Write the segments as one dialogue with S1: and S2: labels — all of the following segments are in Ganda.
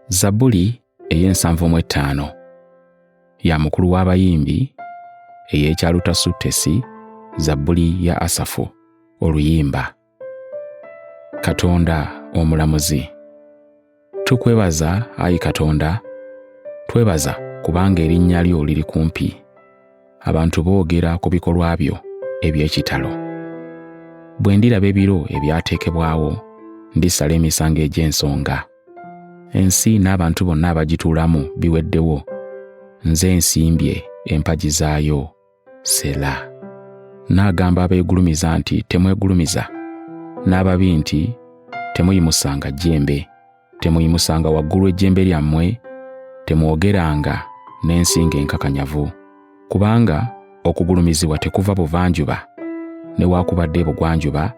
S1: Zabbuli ey'ensanvu ya mukulu w'abayimbi ey'ekyalutasuttesi, Zabbuli ya Asafu, oluyimba. Katonda omulamuzi. Tukwebaza, Ayi Katonda, twebaza kubanga erinnya lyo liri kumpi. Abantu boogera ku bikolwa byo eby'ekitalo. Bwe ndiraba ebiro ebyateekebwawo, ndisala emisango egy'ensonga. Ensi n'abantu bonna abagituulamu biweddewo. Nze nsimbye empagi zaayo. Sela. N'agamba abeegulumiza nti temwegulumiza, n'ababi nti temuyimusanga jjembe, temuyimusanga waggulu ejjembe lyammwe, temwogeranga n'ensingo enkakanyavu, kubanga okugulumizibwa tekuva buvanjuba, newaakubadde bugwanjuba,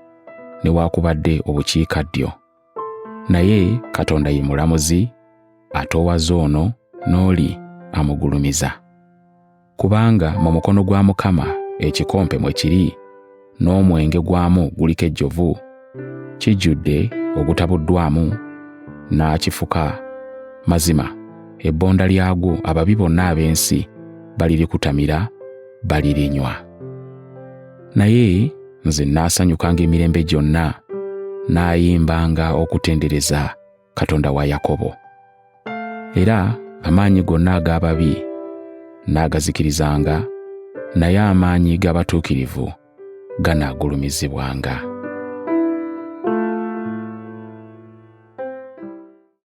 S1: newaakubadde obukiikaddyo. Naye Katonda ye mulamuzi, atoowaza ono n'oli amugulumiza. Kubanga mu mukono gwa Mukama ekikompe mwe kiri, n'omwenge gwamu guliko ejjovu, kijjudde ogutabuddwamu, n'akifuka. Mazima ebbonda lyagwo ababi bonna ab'ensi balirikutamira, balirinywa. Naye nze nnaasanyukanga emirembe gyonna, n'ayimbanga okutendereza Katonda wa Yakobo. Era amaanyi gonna ag'ababi nnaagazikirizanga, naye amaanyi g'abatuukirivu ganaagulumizibwanga.